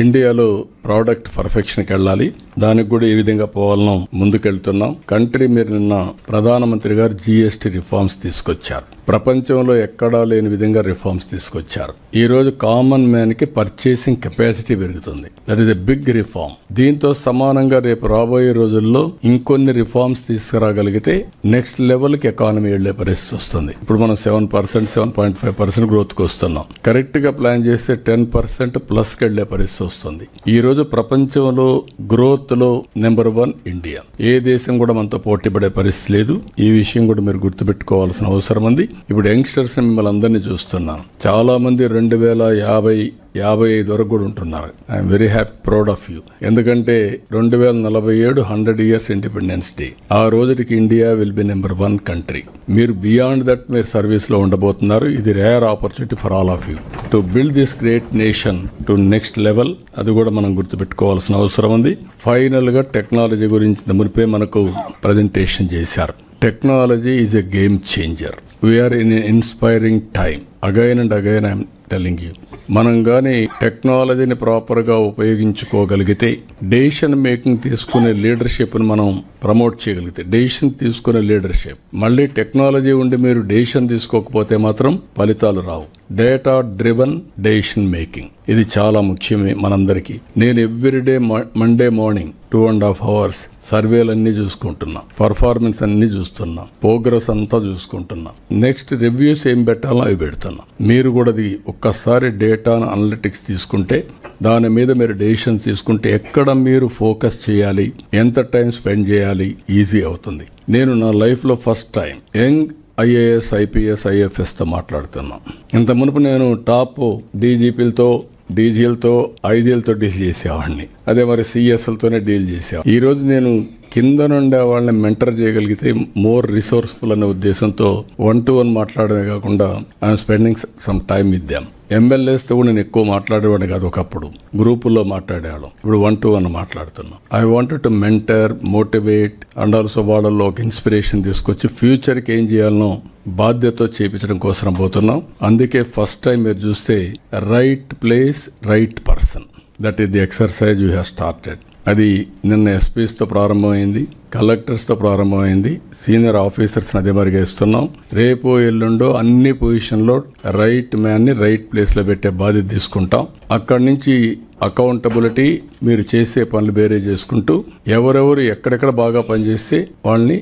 ఇండియాలో ప్రోడక్ట్ పర్ఫెక్షన్కి వెళ్ళాలి. దానికి కూడా ఏ విధంగా పోవాలనో ముందుకెళ్తున్నాం. కంట్రీ మీరు నిన్న ప్రధానమంత్రి గారు GST రిఫార్మ్స్ తీసుకొచ్చారు. ప్రపంచంలో ఎక్కడా లేని విధంగా రిఫార్మ్స్ తీసుకొచ్చారు. ఈ రోజు కామన్ మ్యాన్ కి పర్చేసింగ్ కెపాసిటీ పెరుగుతుంది. That is a big reform. దీంతో సమానంగా రేపు రాబోయే రోజుల్లో ఇంకొన్ని రిఫార్మ్స్ తీసుకురాగలిగితే నెక్స్ట్ లెవెల్ కి ఎకానమీ వెళ్లే పరిస్థితి వస్తుంది. ఇప్పుడు మనం 7%, 7.5% గ్రోత్ కు వస్తున్నాం. కరెక్ట్ గా ప్లాన్ చేస్తే 10% ప్లస్ కి వెళ్లే పరిస్థితి వస్తుంది. ఈ రోజు ప్రపంచంలో గ్రోత్ లో నెంబర్ 1 ఇండియా. ఏ దేశం కూడా మనతో పోటీ పడే పరిస్థితి లేదు. ఈ విషయం కూడా మీరు గుర్తుపెట్టుకోవాల్సిన అవసరం ఉంది. ఇప్పుడు యంగ్స్టర్స్ మిమ్మల్ని అందరినీ చూస్తున్నాను. చాలా మంది 2050 వరకు కూడా ఉంటున్నారు. I'm very happy, proud of you. ఎందుకంటే 2047 100 years ఇండిపెండెన్స్ డే. ఆ రోజుకి India will be number 1 country. మీరు బియాండ్ దట్ మీరు సర్వీస్ లో ఉండబోతున్నారు. ఇది rare opportunity for all of you to build this great nation to next level. అది కూడా మనం గుర్తుపెట్టుకోవాల్సిన అవసరం ఉంది. ఫైనల్ గా టెక్నాలజీ గురించి మునిపే మనకు ప్రజెంటేషన్ చేశారు. Technology is a game changer. We are in an inspiring time. Again and again I am telling you. మనం కానీ టెక్నాలజీని ప్రాపర్గా ఉపయోగించుకోగలిగితే, డెసిషన్ మేకింగ్ తీసుకునే లీడర్షిప్ని మనం ప్రమోట్ చేయగలిగితే, డెసిషన్ తీసుకునే లీడర్షిప్, మళ్ళీ టెక్నాలజీ ఉండి మీరు డెసిషన్ తీసుకోకపోతే మాత్రం ఫలితాలు రావు. డేటా డ్రివన్ డెసిషన్ మేకింగ్ ఇది చాలా ముఖ్యమే మనందరికీ. నేను ఎవ్రీడే మండే మార్నింగ్ 2.5 hours సర్వేలన్నీ చూసుకుంటున్నా, పర్ఫార్మెన్స్ అన్ని చూస్తున్నా, ప్రోగ్రెస్ అంతా చూసుకుంటున్నా, నెక్స్ట్ రివ్యూస్ ఏం పెట్టాలో అవి పెడుతున్నా. మీరు కూడా ఒక్కసారి డేటా అనలిటిక్స్ తీసుకుంటే, దాని మీద మీరు డెసిషన్ తీసుకుంటే, ఎక్కడ మీరు ఫోకస్ చేయాలి, ఎంత టైం స్పెండ్ చేయాలి ఈజీ అవుతుంది. నేను నా లైఫ్లో first time young IAS, IPS, IFS తో మాట్లాడుతున్నా. ఇంత మునుపు నేను టాప్ DGPలతో, DGలతో, IGలతో డీల్ చేసేవాడిని. అదే మరి CSలతోనే డీల్ చేసేవాడిని. ఈ రోజు నేను కింద నుండి వాళ్ళని మెంటర్ చేయగలిగితే మోర్ రిసోర్స్ఫుల్ అనే ఉద్దేశంతో 1-to-1 మాట్లాడమే కాకుండా I'm spending some time with them. MLAస్తో కూడా నేను ఎక్కువ మాట్లాడేవాడిని కాదు. ఒకప్పుడు గ్రూపుల్లో మాట్లాడేవాళ్ళం. ఇప్పుడు 1-to-1 మాట్లాడుతున్నాం. I wanted to mentor, motivate and also వాళ్ళలో ఒక ఇన్స్పిరేషన్ తీసుకొచ్చి ఫ్యూచర్కి ఏం చేయాలనో బాధ్యతతో చేయించడం కోసం పోతున్నాం. అందుకే ఫస్ట్ టైం మీరు చూస్తే right place, right person, that is the exercise you have started. అది నిన్న SPsతో ప్రారంభమైంది, కలెక్టర్స్తో ప్రారంభమైంది, సీనియర్ ఆఫీసర్స్ని అదే మరిగా ఇస్తున్నాం. రేపు ఎల్లుండో అన్ని పొజిషన్లో రైట్ మ్యాన్ని రైట్ ప్లేస్లో పెట్టే బాధ్యత తీసుకుంటాం. అక్కడి నుంచి అకౌంటబిలిటీ, మీరు చేసే పనులు బేరే చేసుకుంటూ ఎవరెవరు ఎక్కడెక్కడ బాగా పనిచేస్తే వాళ్ళని